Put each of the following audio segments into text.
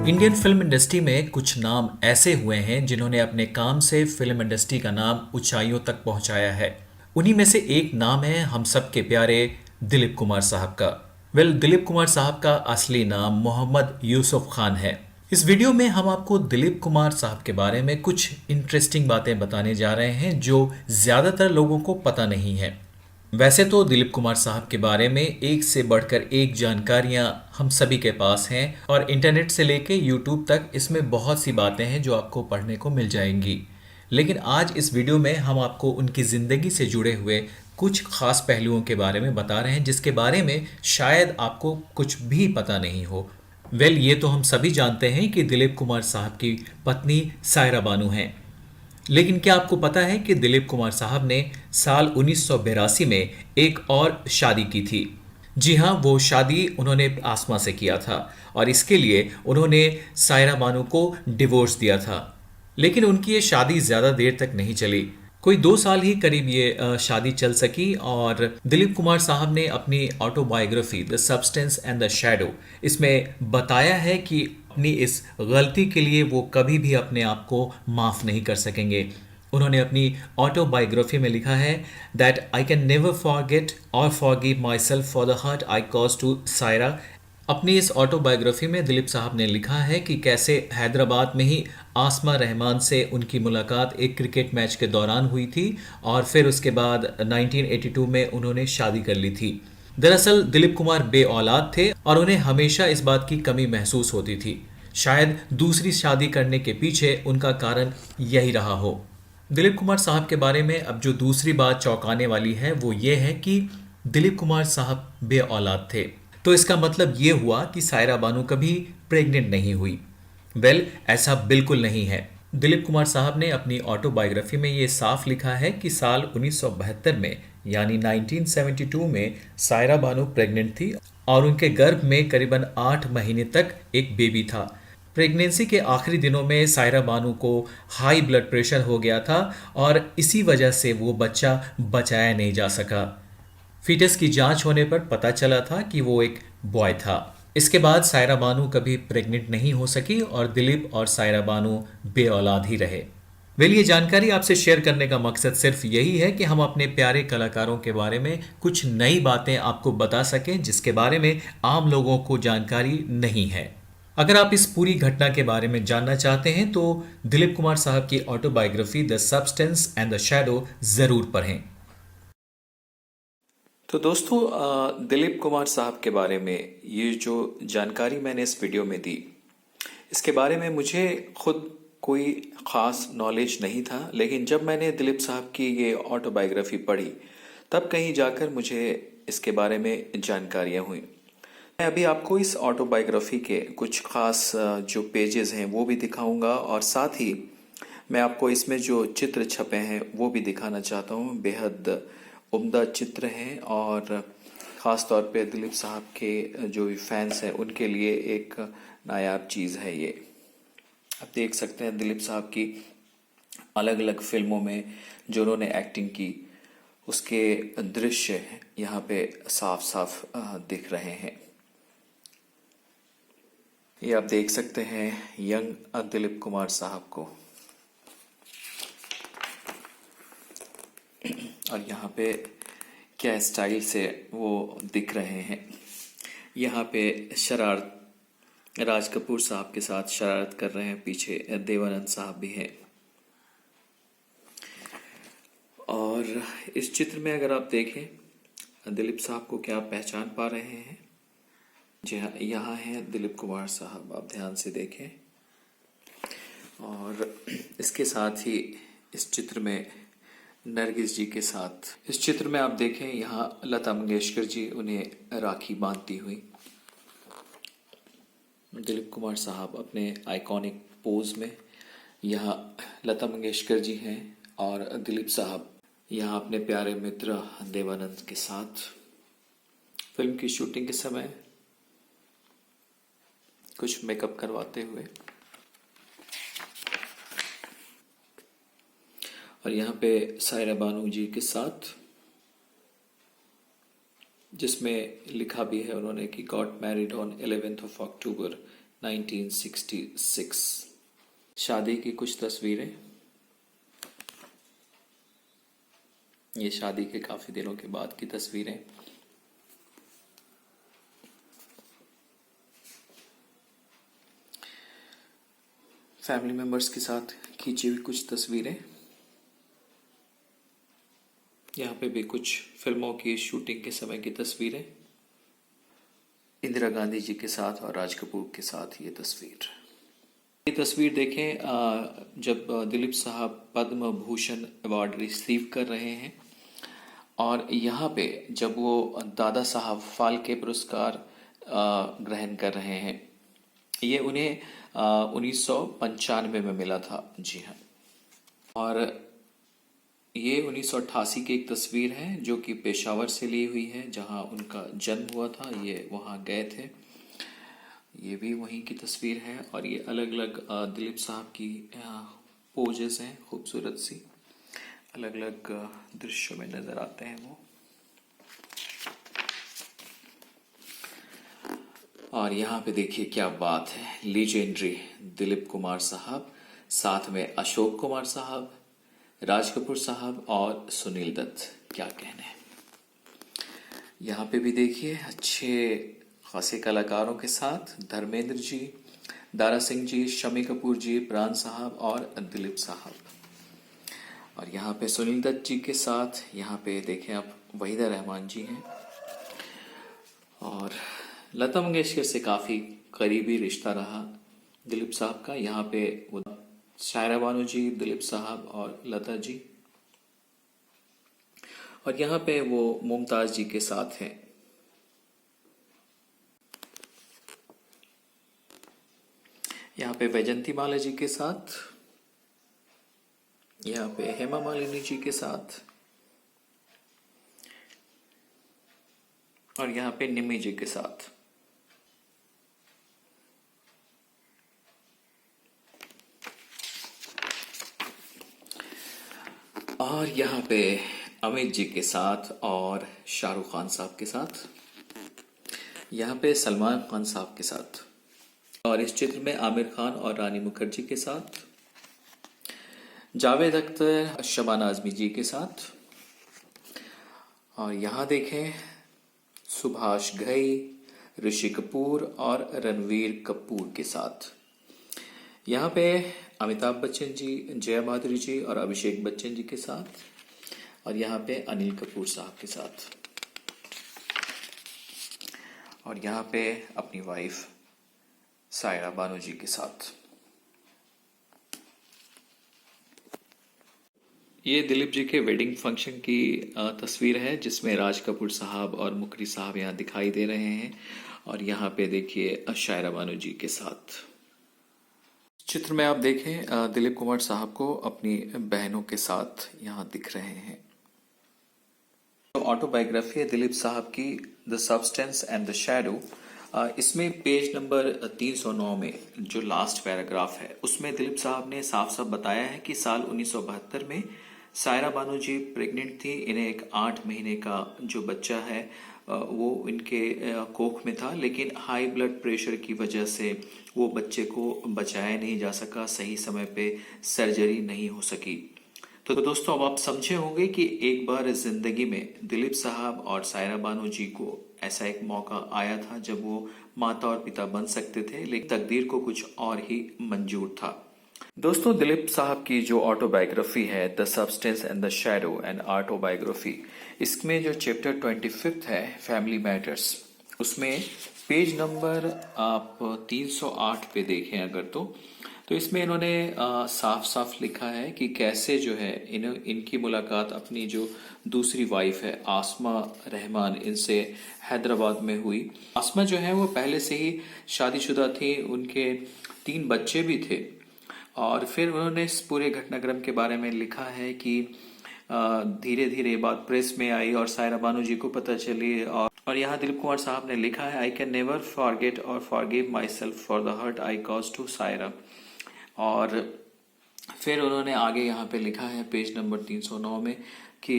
Indian film industry में कुछ नाम ऐसे हुए हैं जिन्होंने अपने काम से फिल्म इंडस्ट्री का नाम ऊंचाइयों तक पहुंचाया है। उन्हीं में से एक नाम है हम सबके प्यारे दिलीप कुमार साहब का। दिलीप कुमार साहब का असली नाम मोहम्मद यूसुफ खान है। इस वीडियो में हम आपको दिलीप कुमार साहब के बारे में कुछ इंटरेस्टिंग बातें बताने जा रहे हैं जो ज़्यादातर लोगों को पता नहीं है। वैसे तो दिलीप कुमार साहब के बारे में एक से बढ़कर एक जानकारियां हम सभी के पास हैं और इंटरनेट से लेके यूट्यूब तक इसमें बहुत सी बातें हैं जो आपको पढ़ने को मिल जाएंगी। लेकिन आज इस वीडियो में हम आपको उनकी ज़िंदगी से जुड़े हुए कुछ खास पहलुओं के बारे में बता रहे हैं जिसके बारे में शायद आपको कुछ भी पता नहीं हो। ये तो हम सभी जानते हैं कि दिलीप कुमार साहब की पत्नी सायरा बानू हैं। लेकिन क्या आपको पता है कि दिलीप कुमार साहब ने साल 1982 में एक और शादी की थी। जी हाँ, वो शादी उन्होंने आसमा से किया था और इसके लिए उन्होंने सायरा बानू को डिवोर्स दिया था। लेकिन उनकी ये शादी ज़्यादा देर तक नहीं चली। कोई 2 साल ही करीब ये शादी चल सकी और दिलीप कुमार साहब ने अपनी autobiography the substance and the shadow इसमें बताया है कि अपनी इस गलती के लिए वो कभी भी अपने आप को माफ़ नहीं कर सकेंगे। उन्होंने अपनी ऑटोबायोग्राफी में लिखा है that I can never forget और forgive myself for the hurt I cause to Saira. अपनी इस ऑटोबायोग्राफी में दिलीप साहब ने लिखा है कि कैसे हैदराबाद में ही आसमा रहमान से उनकी मुलाकात एक क्रिकेट मैच के दौरान हुई थी और फिर उसके बाद 1982 में उन्होंने शादी कर ली थी। दरअसल दिलीप कुमार बे औलाद थे और उन्हें हमेशा इस बात की कमी महसूस होती थी। शायद दूसरी शादी करने के पीछे उनका कारण यही रहा हो। दिलीप कुमार साहब के बारे में अब जो दूसरी बात चौंकाने वाली है वो ये है कि दिलीप कुमार साहब बे औलाद थे। तो इसका मतलब ये हुआ कि सायरा बानू कभी प्रेग्नेंट नहीं हुई। ऐसा बिल्कुल नहीं है। दिलीप कुमार साहब ने अपनी ऑटोबायोग्राफी में ये साफ लिखा है कि साल 1972 में यानी 1972 में सायरा बानू प्रेग्नेंट थी और उनके गर्भ में करीबन 8 महीने तक एक बेबी था। प्रेगनेंसी के आखिरी दिनों में सायरा बानू को हाई ब्लड प्रेशर हो गया था और इसी वजह से वो बच्चा बचाया नहीं जा सका। फीटस की जांच होने पर पता चला था कि वो एक बॉय था। इसके बाद सायरा बानू कभी प्रेग्नेंट नहीं हो सकी और दिलीप और सायरा बानू बे औलाद ही रहे। ये जानकारी आपसे शेयर करने का मकसद सिर्फ यही है कि हम अपने प्यारे कलाकारों के बारे में कुछ नई बातें आपको बता सकें जिसके बारे में आम लोगों को जानकारी नहीं है। अगर आप इस पूरी घटना के बारे में जानना चाहते हैं तो दिलीप कुमार साहब की autobiography the substance and the shadow जरूर पढ़ें। तो दोस्तों, दिलीप कुमार साहब के बारे में ये जो जानकारी मैंने इस वीडियो में दी, इसके बारे में मुझे खुद कोई ख़ास नॉलेज नहीं था। लेकिन जब मैंने दिलीप साहब की ये ऑटोबायोग्राफी पढ़ी तब कहीं जाकर मुझे इसके बारे में जानकारियाँ हुई। मैं अभी आपको इस ऑटोबायोग्राफी के कुछ ख़ास जो पेजेस हैं वो भी दिखाऊंगा और साथ ही मैं आपको इसमें जो चित्र छपे हैं वो भी दिखाना चाहता हूँ। बेहद उम्दा चित्र हैं और ख़ास तौर पे दिलीप साहब के जो फैंस हैं उनके लिए एक नायाब चीज़ है ये। आप देख सकते हैं दिलीप साहब की अलग अलग फिल्मों में जो उन्होंने एक्टिंग की उसके दृश्य यहाँ पे साफ साफ दिख रहे हैं। ये आप देख सकते हैं यंग दिलीप कुमार साहब को और यहाँ पे क्या स्टाइल से वो दिख रहे हैं। यहाँ पे शरारत राज कपूर साहब के साथ शरारत कर रहे हैं, पीछे देवानंद साहब भी हैं। और इस चित्र में अगर आप देखें दिलीप साहब को क्या आप पहचान पा रहे हैं? जी हाँ, यहाँ है दिलीप कुमार साहब, आप ध्यान से देखें। और इसके साथ ही इस चित्र में नरगिस जी के साथ, इस चित्र में आप देखें यहाँ लता मंगेशकर जी उन्हें राखी बांधती हुई। दिलीप कुमार साहब अपने आइकॉनिक पोज में, यहाँ लता मंगेशकर जी हैं और दिलीप साहब यहाँ अपने प्यारे मित्र देवानंद के साथ फिल्म की शूटिंग के समय कुछ मेकअप करवाते हुए। और यहाँ पे सायरा बानू जी के साथ, जिसमें लिखा भी है उन्होंने कि got married on 11th of October 1966। शादी की कुछ तस्वीरें। ये शादी के काफी दिनों के बाद की तस्वीरें। फैमिली मेंबर्स के साथ खींची हुई कुछ तस्वीरें। यहाँ पे भी कुछ फिल्मों की शूटिंग के समय की तस्वीरें। इंदिरा गांधी जी के साथ और राज कपूर के साथ ये तस्वीर। ये तस्वीर देखें जब दिलीप साहब पद्म भूषण अवार्ड रिसीव कर रहे हैं, और यहाँ पे जब वो दादा साहब फाल्के पुरस्कार ग्रहण कर रहे हैं। ये उन्हें 1995 में मिला था। जी हाँ। और ये 1988 की एक तस्वीर है जो कि पेशावर से ली हुई है, जहाँ उनका जन्म हुआ था। ये वहाँ गए थे। ये भी वहीं की तस्वीर है। और ये अलग अलग दिलीप साहब की पोजेस हैं, खूबसूरत सी, अलग अलग दृश्यों में नजर आते हैं वो। और यहाँ पे देखिए क्या बात है, लीजेंडरी दिलीप कुमार साहब, साथ में अशोक कुमार साहब, राज कपूर साहब और सुनील दत्त। क्या कहने हैं। यहाँ पे भी देखिए अच्छे खासे कलाकारों के साथ धर्मेंद्र जी, दारा सिंह जी, शम्मी कपूर जी, प्राण साहब और दिलीप साहब। और यहाँ पे सुनील दत्त जी के साथ यहाँ पे देखें आप वहीदा रहमान जी हैं। और लता मंगेशकर से काफ़ी करीबी रिश्ता रहा दिलीप साहब का। यहाँ पे वो शायरा बानो जी, दिलीप साहब और लता जी। और यहाँ पे वो मुमताज जी के साथ हैं। यहाँ पे वैजंती माला जी के साथ, यहाँ पे हेमा मालिनी जी के साथ, और यहाँ पे निम्मी जी के साथ। और यहाँ पे अमित जी के साथ और शाहरुख खान साहब के साथ। यहाँ पे सलमान खान साहब के साथ। और इस चित्र में आमिर खान और रानी मुखर्जी के साथ, जावेद अख्तर, शबाना आजमी जी के साथ। और यहाँ देखें सुभाष घई, ऋषि कपूर और रणवीर कपूर के साथ। यहाँ पे अमिताभ बच्चन जी, जया माधुरी जी और अभिषेक बच्चन जी के साथ। और यहाँ पे अनिल कपूर साहब के साथ। और यहाँ पे अपनी वाइफ सायरा बानो जी के साथ। ये दिलीप जी के वेडिंग फंक्शन की तस्वीर है, जिसमें राज कपूर साहब और मुखरी साहब यहाँ दिखाई दे रहे हैं। और यहाँ पे देखिए शायरा बानो जी के साथ। चित्र में आप देखें दिलीप कुमार साहब को अपनी बहनों के साथ यहाँ दिख रहे हैं। तो ऑटोबायोग्राफी है दिलीप साहब की, the substance and the shadow. इसमें पेज नंबर 309 में जो लास्ट पैराग्राफ है, उसमें दिलीप साहब ने साफ साफ बताया है कि साल 1972 में सायरा बानो जी प्रेग्नेंट थी। इन्हें एक 8 महीने का जो बच्चा है वो इनके कोख में था, लेकिन हाई ब्लड प्रेशर की वजह से वो बच्चे को बचाया नहीं जा सका, सही समय पे सर्जरी नहीं हो सकी। तो दोस्तों अब आप समझे होंगे कि एक बार जिंदगी में दिलीप साहब और सायरा बानो जी को ऐसा एक मौका आया था जब वो माता और पिता बन सकते थे, लेकिन तकदीर को कुछ और ही मंजूर था। दोस्तों दिलीप साहब की जो ऑटोबायोग्राफी है, the substance and the shadow and autobiography, इसमें जो चैप्टर 25 है फैमिली मैटर्स, उसमें पेज नंबर आप 308 पे देखें अगर तो इसमें इन्होंने साफ साफ लिखा है कि कैसे जो है इनकी मुलाकात अपनी जो दूसरी वाइफ है आसमा रहमान, इनसे हैदराबाद में हुई। आसमा जो है वो पहले से ही शादीशुदा थी, उनके 3 बच्चे भी थे। और फिर उन्होंने इस पूरे घटनाक्रम के बारे में लिखा है कि धीरे धीरे बात प्रेस में आई और सायरा बानो जी को पता चली। और यहाँ दिलीप कुमार साहब ने लिखा है, आई कैन नेवर फॉरगेट और forgive myself for the hurt I cause to Saira. और फिर उन्होंने आगे यहाँ पे लिखा है पेज नंबर 309 में कि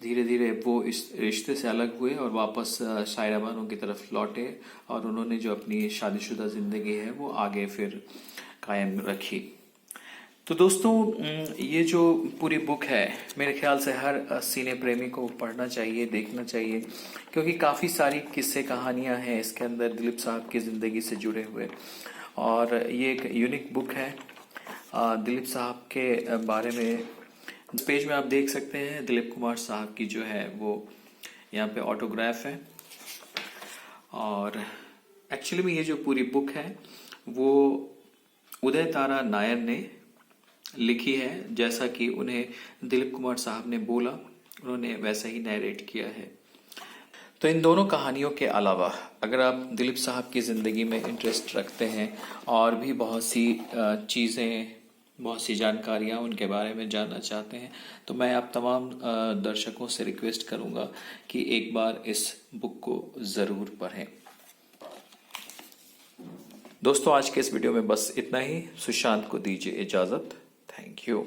धीरे धीरे वो इस रिश्ते से अलग हुए और वापस शायरा बानो की तरफ लौटे और उन्होंने जो अपनी शादीशुदा ज़िंदगी है वो आगे फिर कायम रखी। तो दोस्तों ये जो पूरी बुक है मेरे ख्याल से हर सिने प्रेमी को पढ़ना चाहिए, देखना चाहिए, क्योंकि काफ़ी सारी किस्से कहानियां हैं इसके अंदर दिलीप साहब की ज़िंदगी से जुड़े हुए। और ये एक यूनिक बुक है दिलीप साहब के बारे में। इस पेज में आप देख सकते हैं दिलीप कुमार साहब की जो है वो यहाँ पे ऑटोग्राफ है। और एक्चुअली में ये जो पूरी बुक है वो उदय तारा नायर ने लिखी है, जैसा कि उन्हें दिलीप कुमार साहब ने बोला उन्होंने वैसा ही नरेट किया है। तो इन दोनों कहानियों के अलावा अगर आप दिलीप साहब की ज़िंदगी में इंटरेस्ट रखते हैं और भी बहुत सी चीज़ें, बहुत सी जानकारियाँ उनके बारे में जानना चाहते हैं, तो मैं आप तमाम दर्शकों से रिक्वेस्ट करूँगा कि एक बार इस बुक को ज़रूर पढ़ें। दोस्तों आज के इस वीडियो में बस इतना ही। सुशांत को दीजिए इजाज़त। Thank you.